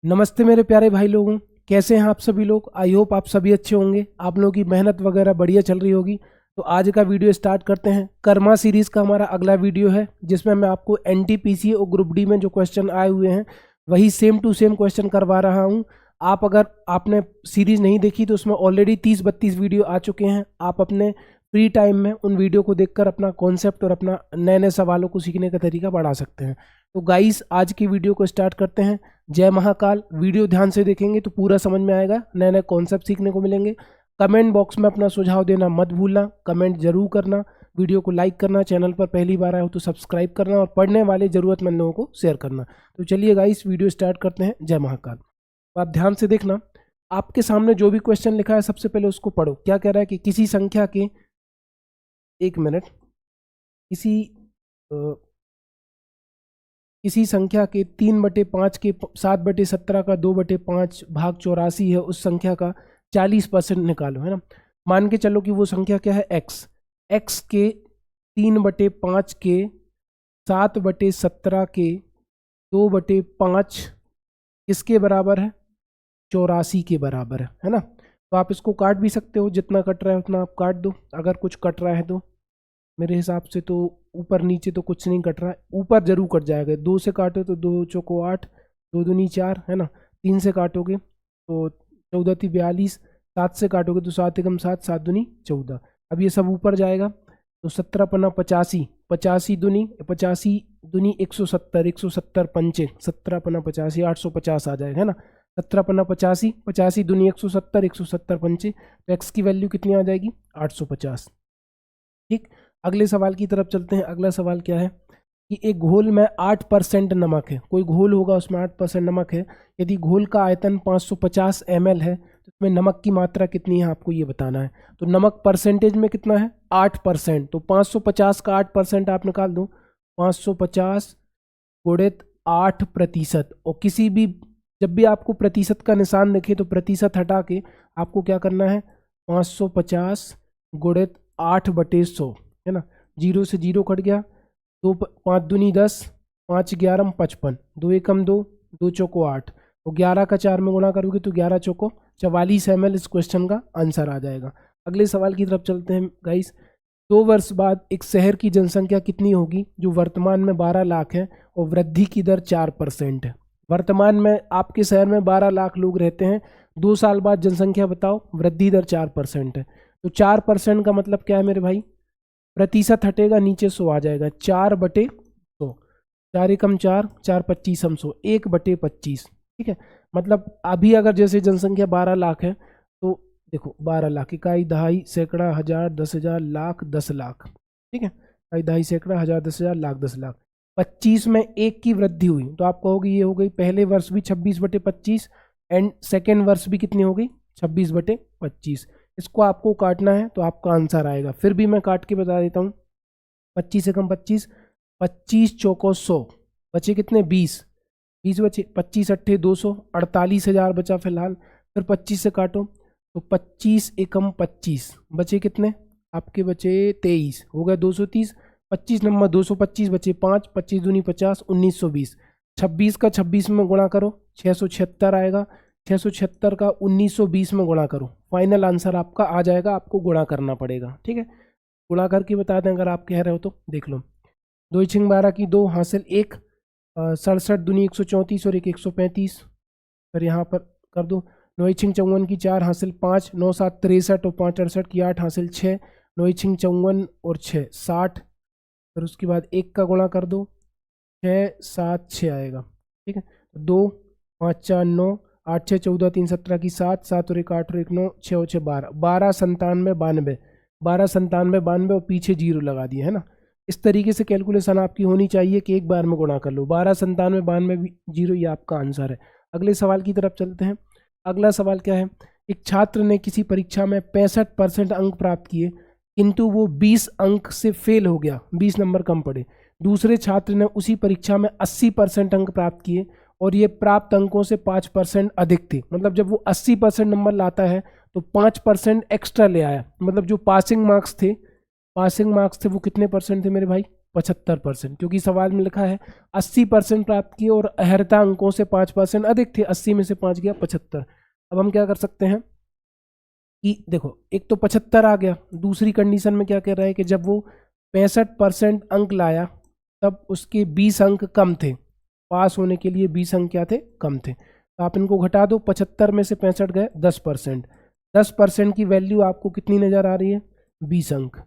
नमस्ते मेरे प्यारे भाई लोगों, कैसे हैं आप सभी लोग। आई होप आप सभी अच्छे होंगे। आप लोगों की मेहनत वगैरह बढ़िया चल रही होगी। तो आज का वीडियो स्टार्ट करते हैं। कर्मा सीरीज़ का हमारा अगला वीडियो है जिसमें मैं आपको एनटीपीसी और ग्रुप डी में जो क्वेश्चन आए हुए हैं वही सेम टू सेम क्वेश्चन करवा रहा हूं। आप अगर आपने सीरीज़ नहीं देखी तो उसमें ऑलरेडी 30-32 वीडियो आ चुके हैं। आप अपने फ्री टाइम में उन वीडियो को देखकर अपना कॉन्सेप्ट और अपना नए नए सवालों को सीखने का तरीका बढ़ा सकते हैं। तो गाइस आज की वीडियो को स्टार्ट करते हैं। जय महाकाल। वीडियो ध्यान से देखेंगे तो पूरा समझ में आएगा, नए नए कॉन्सेप्ट सीखने को मिलेंगे। कमेंट बॉक्स में अपना सुझाव देना मत भूलना, कमेंट जरूर करना, वीडियो को लाइक करना, चैनल पर पहली बार आए हो तो सब्सक्राइब करना और पढ़ने वाले ज़रूरतमंद लोगों को शेयर करना। तो चलिए गाइस वीडियो स्टार्ट करते हैं। जय महाकाल। तो आप ध्यान से देखना, आपके सामने जो भी क्वेश्चन लिखा है सबसे पहले उसको पढ़ो। क्या कह रहा है कि किसी संख्या के किसी संख्या के 3/5 के 7/17 का 2/5 भाग 84 है, उस संख्या का 40% निकालो, है ना। मान के चलो कि वो संख्या क्या है, x के 3/5 के 7/17 के 2/5 किसके बराबर है, 84 के बराबर है ना। तो आप इसको काट भी सकते हो, जितना कट रहा है उतना आप काट दो। अगर कुछ कट रहा है तो मेरे हिसाब से तो ऊपर नीचे तो कुछ नहीं कट रहा है, ऊपर जरूर कट जाएगा। 2 से काटो तो 2 चौको 8, 2 दूनी 4, है ना। 3 से काटोगे तो 14 × 42, 7 से काटोगे तो 7 × 7, 7 दूनी 14। अब ये सब ऊपर जाएगा तो 17 पन्ना 85, 85 दूनी 170, 170 पंचे 17 पन्ना 85, 850 आ जाएगा, है ना। 17 पन्ना 85, 85 दूनी 170, 170 पंचे, तो एक्स की वैल्यू कितनी आ जाएगी, 850। ठीक, अगले सवाल की तरफ चलते हैं। अगला सवाल क्या है कि एक घोल में 8% नमक है। कोई घोल होगा उसमें 8% नमक है। यदि घोल का आयतन 550 ml है तो उसमें नमक की मात्रा कितनी है आपको ये बताना है। तो नमक परसेंटेज में कितना है, 8%। तो 550 का 8% आप निकाल दो, 550 गुणित 8%। और किसी भी जब भी आपको प्रतिशत का निशान दिखे तो प्रतिशत हटा के आपको क्या करना है, 550 गुणित 8/100, है ना। 0 से 0 कट गया, 2 5 दूनी 10, 5 11 55, 2 एकम 2, 2 चौको 8, तो 11 का 4 में गुणा करोगे तो 11 चौको 44 ml इस क्वेश्चन का आंसर आ जाएगा। अगले सवाल की तरफ चलते हैं गाइस। 2 वर्ष बाद एक शहर की जनसंख्या कितनी होगी जो वर्तमान में 12 लाख है और वृद्धि की दर 4% है। वर्तमान में आपके शहर में 12 लाख लोग रहते हैं, 2 साल बाद जनसंख्या बताओ, वृद्धि दर 4% है। तो 4% का मतलब क्या है मेरे भाई, प्रतिशत हटेगा नीचे 100 आ जाएगा, 4/100, 4 एकम 4, 4 25 हम 100, 1/25। ठीक है, मतलब अभी अगर जैसे जनसंख्या 12 लाख है तो देखो 12 लाख, इकाई दहाई सैकड़ा हजार 10,000 लाख 10 लाख। ठीक है, इकाई दहाई सैकड़ा हजार 10,000 लाख 10 लाख। 25 में 1 की वृद्धि हुई तो आप कहोगे ये हो गई पहले वर्ष भी 26/25 एंड सेकेंड वर्ष भी कितनी हो गई, 26/25। इसको आपको काटना है तो आपका आंसर आएगा। फिर भी मैं काट के बता देता हूँ, 25 एकम 25, 25 चौको 100, बचे कितने 20 बचे, 25 अट्ठे 200, 48,000 बचा फिलहाल। फिर 25 से काटो तो 25 एकम 25, बचे कितने आपके, बचे 23, हो गया 230, 25 नंबर 225 बचे 5, 25 दूनी 50, 1920। 26 का 26 में गुणा करो 676 आएगा, 676 का 1920 में गुणा करो, फाइनल आंसर आपका आ जाएगा। आपको गुणा करना पड़ेगा, ठीक है। गुणा करके बता दें अगर आप कह रहे हो तो देख लो। 2 × 12 की 2 हासिल 1, 67 दूनी 134 और 1 135। फिर यहाँ पर कर दो। 9 × 54 की 4 हासिल 5, 9 7 63 और 5 68 की 8 हासिल 6, 9 × 54 और 6 60। फिर उसके बाद 1 का गुणा कर दो, 6 7 6 आएगा, ठीक है। 2 5 4 9, 8 6 14 3 17 की 7, 7 और 1 8 और 1 9, 6 और 6 12, 12 97 92, 12 97 92 और पीछे 0 लगा दिए, है ना। इस तरीके से कैलकुलेशन आपकी होनी चाहिए कि एक बार में गुणा कर लो। 12 97 92 0, ये आपका आंसर है। अगले सवाल की तरफ चलते हैं। अगला सवाल क्या है, एक छात्र ने किसी परीक्षा में 65% अंक प्राप्त किए किंतु वो 20 अंक से फेल हो गया, 20 नंबर कम पड़े। दूसरे छात्र ने उसी परीक्षा में 80% अंक प्राप्त किए और ये प्राप्त अंकों से 5% अधिक थे। मतलब जब वो 80% नंबर लाता है तो 5% एक्स्ट्रा ले आया। मतलब जो पासिंग मार्क्स थे वो कितने परसेंट थे मेरे भाई, 75%, क्योंकि सवाल में लिखा है 80% प्राप्त किए और अहर्ता अंकों से 5% अधिक थे, 80 में से 5 गया 75। अब हम क्या कर सकते हैं कि देखो एक तो 75 आ गया, दूसरी कंडीशन में क्या कह रहा है कि जब वो 65% अंक लाया तब उसके 20 अंक कम थे, पास होने के लिए 20 अंक क्या थे, कम थे। तो आप इनको घटा दो, 75 में से 65 गए 10%, 10% की वैल्यू आपको कितनी नज़र आ रही है, 20 अंक।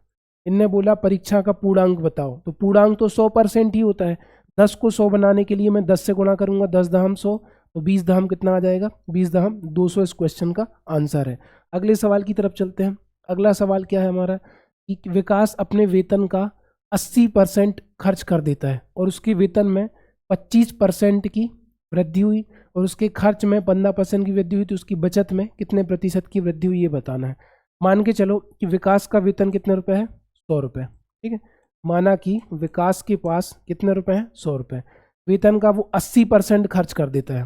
इनने बोला परीक्षा का पूर्णांक बताओ, तो पूर्णांक तो 100% ही होता है, 10 को 100 बनाने के लिए मैं 10 से गुणा करूंगा, 10 दहम 100, तो 20 दहम कितना आ जाएगा, 20 दहम 200 इस क्वेश्चन का आंसर है। अगले सवाल की तरफ चलते हैं। अगला सवाल क्या है हमारा कि विकास अपने वेतन का 80% खर्च कर देता है और उसके वेतन में 25% की वृद्धि हुई और उसके खर्च में 15% की वृद्धि हुई, तो उसकी बचत में कितने प्रतिशत की वृद्धि हुई ये बताना है। मान के चलो कि विकास का वेतन कितने रुपए है, 100 रुपये, ठीक है। माना कि विकास के पास कितने रुपए हैं, 100 रुपये, वेतन का वो 80% खर्च कर देता है।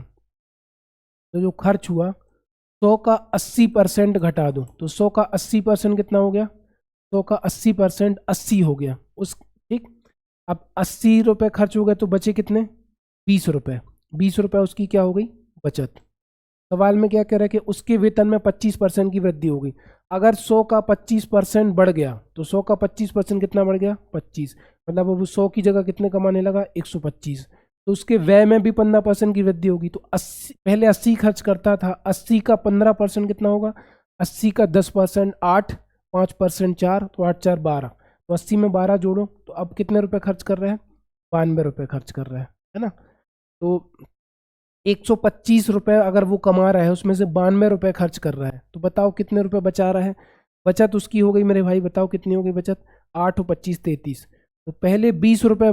तो जो खर्च हुआ 100 का 80% घटा दो, तो 100 का 80% कितना हो गया, 100 का 80% 80 हो गया उस, ठीक। अब 80 रुपये खर्च हो गए तो बचे कितने, 20 रुपये, 20 रुपये उसकी क्या हो गई, बचत। सवाल में क्या कह रहा है कि उसके वेतन में 25% की वृद्धि हो गई। अगर 100 का 25% बढ़ गया तो 100 का 25% कितना बढ़ गया, 25, मतलब अब वो 100 की जगह कितने कमाने लगा, 125, तो उसके व्यय में भी 15% की वृद्धि होगी। तो 80, पहले 80 खर्च करता था, 80 का 15% कितना होगा, 80 का 10% 8, 5% 4, तो 8 4 12, तो 80 में 12 जोड़ो, तो अब कितने रुपए खर्च कर रहे हैं, 92 रुपये खर्च कर रहे हैं, है ना। तो 125 रुपये अगर वो कमा रहा है उसमें से 92 रुपये खर्च कर रहा है, तो बताओ कितने रुपए बचा रहा है, बचत उसकी हो गई मेरे भाई, बताओ कितनी हो गई बचत, 8 और 25 33। तो पहले 20 रुपये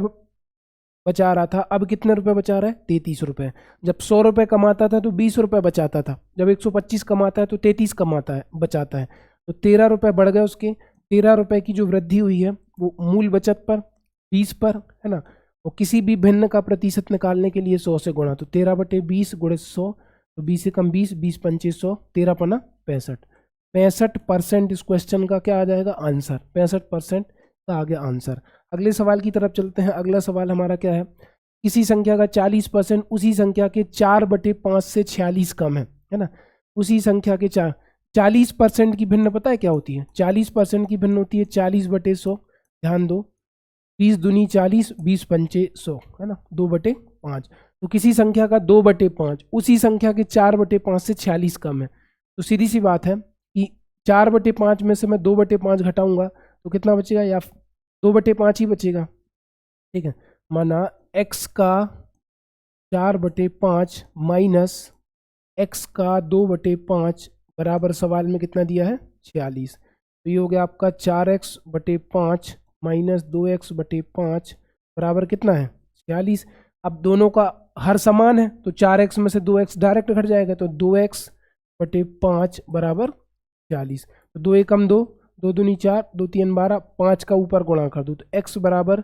बचा रहा था, अब कितने रुपए बचा रहा है, 33 रुपये। जब 100 रुपये कमाता था तो 20 रुपये बचाता था, जब 125 कमाता है तो 33 कमाता है, बचाता है, तो 13 रुपये बढ़ गए उसके। 13 रुपये की जो वृद्धि हुई है वो मूल बचत पर, 20 पर, है ना। और किसी भी भिन्न का प्रतिशत निकालने के लिए 100 से गुणा, तो 13/20 गुणे 100, तो 20 से कम 20, 20 पंचे 100, 13 पना 65, 65% इस क्वेश्चन का क्या आ जाएगा, आंसर, 65% का आ गया आंसर। अगले सवाल की तरफ चलते हैं। अगला सवाल हमारा क्या है, किसी संख्या का 40% उसी संख्या के 4/5 से 46 कम है ना। उसी संख्या के 40% की भिन्न पता है क्या होती है, 40% की भिन्न होती है 40/100, ध्यान दो, 20 दूनी 40, 20 पंचे 100, है ना, 2/5। तो किसी संख्या का 2/5 उसी संख्या के 4/5 से 46 कम है, तो सीधी सी बात है कि 4/5 में से मैं 2/5 घटाऊंगा तो कितना बचेगा, या 2/5 ही बचेगा, ठीक है। माना x का 4/5 माइनस x का 2/5 बराबर सवाल में कितना दिया है, 46। तो ये हो गया आपका 4x/5 माइनस 2x/5 बराबर कितना है, 46। अब दोनों का हर समान है तो 4x में से 2x डायरेक्ट घट जाएगा, तो 2x/5 बराबर 40। तो 2 एकम 2, 2 दूनी 4, 2 3 12, 5 का ऊपर गुणा कर दो, तो x बराबर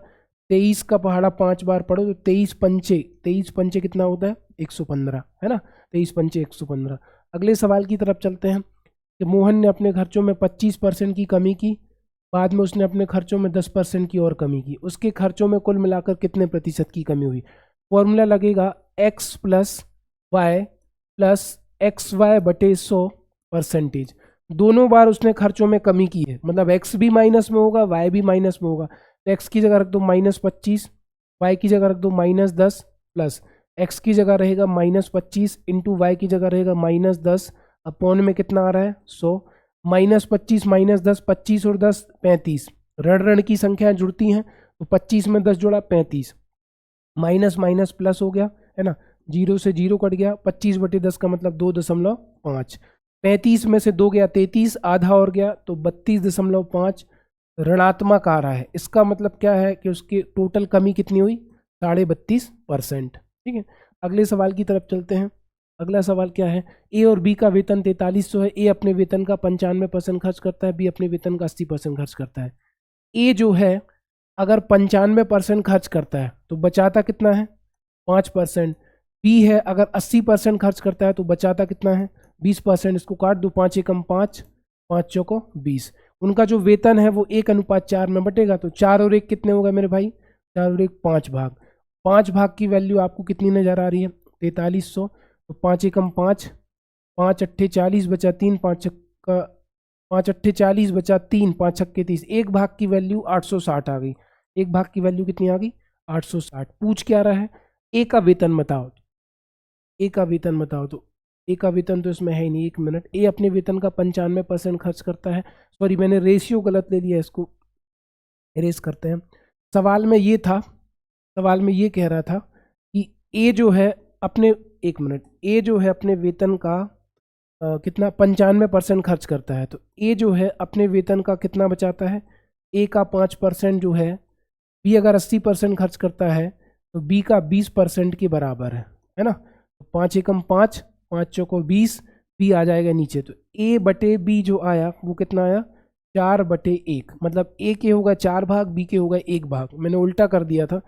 23 का पहाड़ा 5 बार पढ़ो तो 23 पंचे कितना होता है, 115, है ना, 23 पंचे 115। अगले सवाल की तरफ चलते हैं कि मोहन ने अपने खर्चों में 25% की कमी की, बाद में उसने अपने खर्चों में 10% की और कमी की, उसके खर्चों में कुल मिलाकर कितने प्रतिशत की कमी हुई। फॉर्मूला लगेगा x plus Y plus XY/100%। दोनों बार उसने खर्चों में कमी की है, मतलब x भी माइनस में होगा, y भी माइनस में होगा, तो x की जगह रख दो -25, y की जगह रख दो -10, प्लस x की जगह रहेगा -25 इंटू वाई की जगह रहेगा -10, अपॉन में कितना आ रहा है, 100, -25 -10, 25 और 10 35, ऋण की संख्याएं जुड़ती हैं, तो 25 में 10 जोड़ा 35, माइनस माइनस प्लस हो गया, है ना, 0 से 0 कट गया, 25/10 का मतलब 2.5, 35 में से 2 गया 33, आधा और गया तो 32.5 ऋणात्मक आ रहा है। इसका मतलब क्या है कि उसकी टोटल कमी कितनी हुई, 32.5%, ठीक है। अगले सवाल की तरफ चलते हैं। अगला सवाल क्या है, ए और बी का वेतन 4300 है, ए अपने वेतन का 95% खर्च करता है, बी अपने वेतन का 80% खर्च करता है। ए जो है अगर 95% खर्च करता है तो बचाता कितना है, 5%। बी है अगर 80% खर्च करता है तो बचाता कितना है, 20%। इसको काट दो, 5 एकम 5, 5 चौको 20। उनका जो वेतन है वो 1:4 में बटेगा, तो 4 और 1 कितने होगा मेरे भाई, 4 और 1 5 भाग, 5 भाग की वैल्यू आपको कितनी नज़र आ रही है? 4300। तो 5 एकम 5, 5 अट्ठे 40 बचा 3, 5 छक्का 5 अट्ठे 40 बचा 3, 5 छक्के 30, एक भाग की वैल्यू 860 आ गई। एक भाग की वैल्यू कितनी आ गई? 860। पूछ क्या रहा है? ए का वेतन बताओ। ए का वेतन बताओ। तो ए का वेतन तो इसमें है ही नहीं। 1 मिनट। ए अपने वेतन का 95% खर्च करता है। सॉरी, मैंने रेशियो गलत ले लिया, इसको इरेज करते हैं। सवाल में ये था, सवाल में ये कह रहा था कि ए जो है अपने, 1 मिनट, ए जो है अपने वेतन का कितना 95% खर्च करता है। तो ए जो है अपने वेतन का कितना बचाता है? ए का 5% जो है, बी अगर 80% खर्च करता है तो बी का 20% के बराबर है ना। तो 5 एकम 5, 5 चौको 20, बी आ जाएगा नीचे। तो ए बटे बी जो आया वो कितना आया? 4/1। मतलब ए के होगा 4 भाग, बी के होगा 1 भाग। मैंने उल्टा कर दिया था।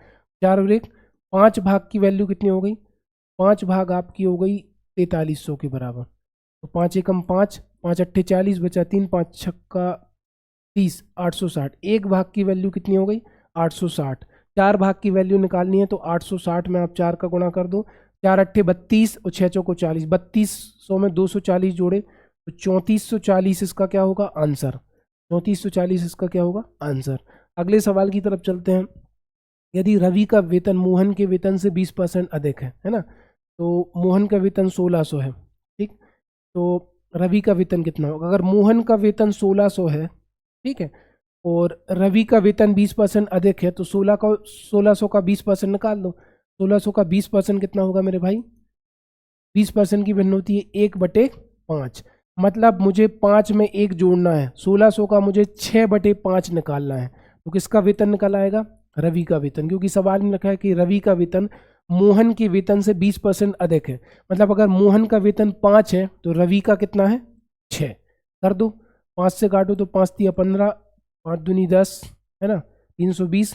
4 और 1 5 भाग की वैल्यू कितनी हो गई? 5 भाग आपकी हो गई 4300 के बराबर। तो 5 एकम 5, 5 अट्ठे 40 बचा 3, 5 छक्का 30, 860। एक भाग की वैल्यू कितनी हो गई? 860। 4 भाग की वैल्यू निकालनी है तो 860 में आप 4 का गुणा कर दो। 4 अट्ठे 32 और 6 चौको 40, 3200 में 240 जोड़े तो 3440 इसका क्या होगा? आंसर। 3440 इसका क्या होगा? आंसर। अगले सवाल की तरफ चलते हैं। यदि रवि का वेतन मोहन के वेतन से 20% अधिक है ना। तो मोहन का वेतन 1600 है, ठीक। तो रवि का वेतन कितना होगा? अगर मोहन का वेतन 1600 है, ठीक है, और रवि का वेतन 20% अधिक है, तो 1600 का 20% निकाल दो। 1600 का 20% कितना होगा मेरे भाई? 20% की भिन्न होती है 1/5। मतलब मुझे 5 में 1 जोड़ना है। 1600 का मुझे 6/5 निकालना है। तो किसका वेतन निकल आएगा? रवि का वेतन, क्योंकि सवाल में लिखा है कि रवि का वेतन मोहन के वेतन से 20% अधिक है। मतलब अगर मोहन का वेतन 5 है तो रवि का कितना है? 6। कर दो, 5 से काटो तो 5 तिया 15, 5 दूनी 10, है ना, 320,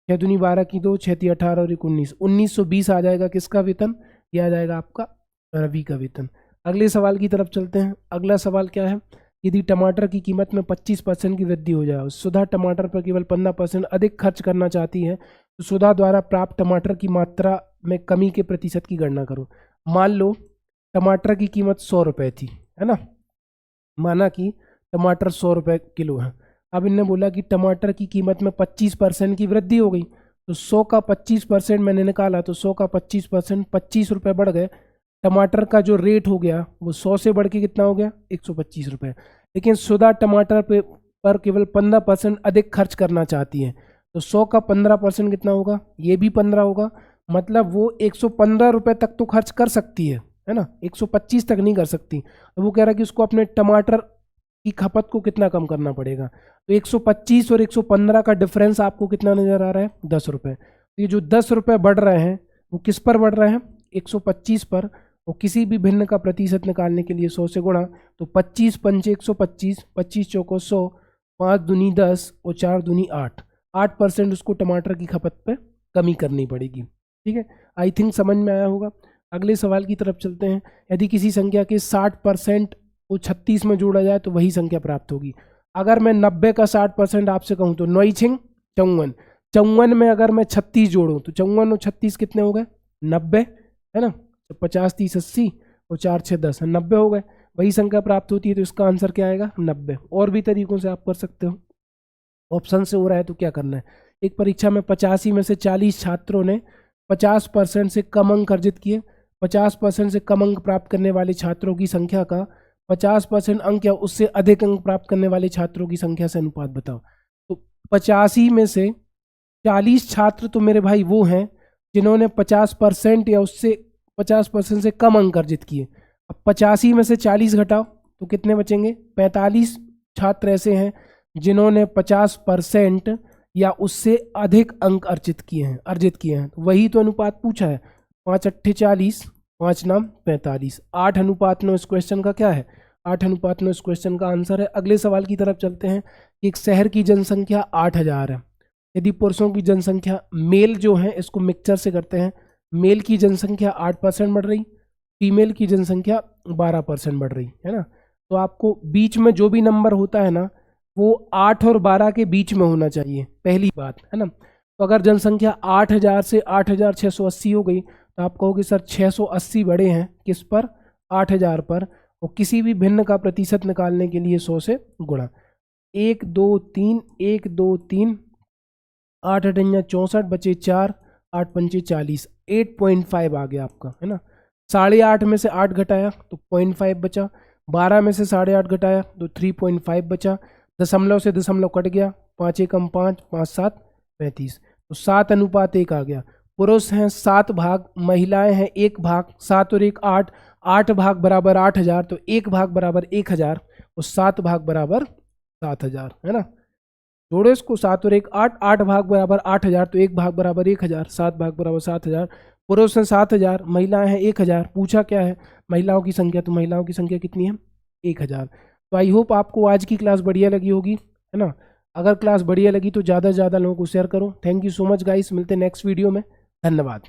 6 दूनी 12 की 2, 6 तिया 18 और 19, 1920 आ जाएगा किसका वेतन? यह आ जाएगा आपका रवि का वेतन। अगले सवाल की तरफ चलते हैं। अगला सवाल क्या है? यदि टमाटर की कीमत में 25% की वृद्धि हो जाए, सुधा टमाटर पर केवल 15% अधिक खर्च करना चाहती है, तो सुधा द्वारा प्राप्त टमाटर की मात्रा में कमी के प्रतिशत की गणना करो। मान लो टमाटर की कीमत 100 रुपये थी, है ना, माना कि टमाटर 100 रुपये किलो है। अब इनने बोला कि टमाटर की कीमत में 25% की वृद्धि हो गई, तो 100 का 25% मैंने निकाला, तो 100 का 25% 25 रुपये बढ़ गए। टमाटर का जो रेट हो गया वो 100 से बढ़ के कितना हो गया? 125 रुपये। लेकिन सुधा टमाटर पर केवल 15% अधिक खर्च करना चाहती है, तो 100 का 15% कितना होगा? ये भी 15 होगा। मतलब वो 115 रुपये तक तो खर्च कर सकती है ना, 125 तक नहीं कर सकती। वो कह रहा है कि उसको अपने टमाटर की खपत को कितना कम करना पड़ेगा। तो 125 और 115 का डिफरेंस आपको कितना नजर आ रहा है? 10 रुपये। तो ये जो 10 रुपये बढ़ रहे हैं वो किस पर बढ़ रहे हैं? 125 पर। और किसी भी भिन्न का प्रतिशत निकालने के लिए 100 से गुणा, तो 25 पंचे 125, 25 चौको 100, 5 दूनी 10 और 4 दूनी 8, 8% उसको टमाटर की खपत पे कमी करनी पड़ेगी। ठीक है, आई थिंक समझ में आया होगा। अगले सवाल की तरफ चलते हैं। यदि किसी संख्या के 60% को 36 में जोड़ा जाए तो वही संख्या प्राप्त होगी। अगर मैं 90 का 60% आपसे कहूँ तो 9 छिंग 54, 54 में अगर मैं 36 जोड़ूँ तो 54 और 36 कितने हो गए? 90, है ना। तो 50 30 80 और 4 6 10, 90 हो गए। वही संख्या प्राप्त होती है, तो इसका आंसर क्या आएगा? 90। और भी तरीकों से आप कर सकते हो। ऑप्शन से हो रहा है तो क्या करना है? एक परीक्षा में 85 में से 40 छात्रों ने 50% से कम अंक अर्जित किए। 50% से कम अंक प्राप्त करने वाले छात्रों की संख्या का 50% अंक या उससे अधिक अंक प्राप्त करने वाले छात्रों की संख्या से अनुपात बताओ। तो 85 में से 40 छात्र तो मेरे भाई वो हैं जिन्होंने 50% या उससे 50% से कम अंक अर्जित किए। अब 85 में से 40 घटाओ तो कितने बचेंगे? 45 छात्र ऐसे हैं जिन्होंने 50% या उससे अधिक अंक अर्जित किए हैं। तो वही तो अनुपात पूछा है। 5 अट्ठे 40, 5 नाम 45, 8:9 इस क्वेश्चन का क्या है? 8:9 इस क्वेश्चन का आंसर है। अगले सवाल की तरफ चलते हैं। एक शहर की जनसंख्या 8000 है। यदि पुरुषों की जनसंख्या, मेल जो है, इसको मिक्सचर से करते हैं, मेल की जनसंख्या 8% बढ़ रही, फीमेल की जनसंख्या 12% बढ़ रही, है ना। तो आपको बीच में जो भी नंबर होता है ना वो 8 और 12 के बीच में होना चाहिए, पहली बात, है ना। तो अगर जनसंख्या 8,000 से 8,680 हो गई तो आप कहोगे सर 680 बड़े हैं किस पर, 8,000 पर। और किसी भी भिन्न का प्रतिशत निकालने के लिए 100 से गुणा। 1 2 3 1 2 3 8 अठन्या 64 बचे 4 8 पंचे 40, 8.5 आ गया आपका, है ना। 8.5 में से 8 घटाया तो 0.5 बचा, 12 में से 8.5 घटाया तो 3.5 बचा, दशमलव से दशमलव कट गया, 5 एकम 5 5 7 35, तो 7:1 आ गया। पुरुष हैं 7 भाग, महिलाएं हैं 1 भाग, 7 और 1 8, 8 भाग बराबर 8,000, तो 1 भाग बराबर 1,000 और 7 भाग बराबर 7,000, है ना। जोड़ो इसको, 7 और 1 8, 8 भाग बराबर 8,000, तो 1 भाग बराबर 1,000, 7 भाग बराबर 7,000। पुरुष हैं 7,000, महिलाएं हैं 1,000। पूछा क्या है, महिलाओं की संख्या, तो महिलाओं की संख्या कितनी है, 1,000। तो आई होप आपको आज की क्लास बढ़िया लगी होगी, है ना। अगर क्लास बढ़िया लगी तो ज़्यादा से ज़्यादा लोगों को शेयर करो। Thank you so much guys, मिलते हैं नेक्स्ट वीडियो में, धन्यवाद।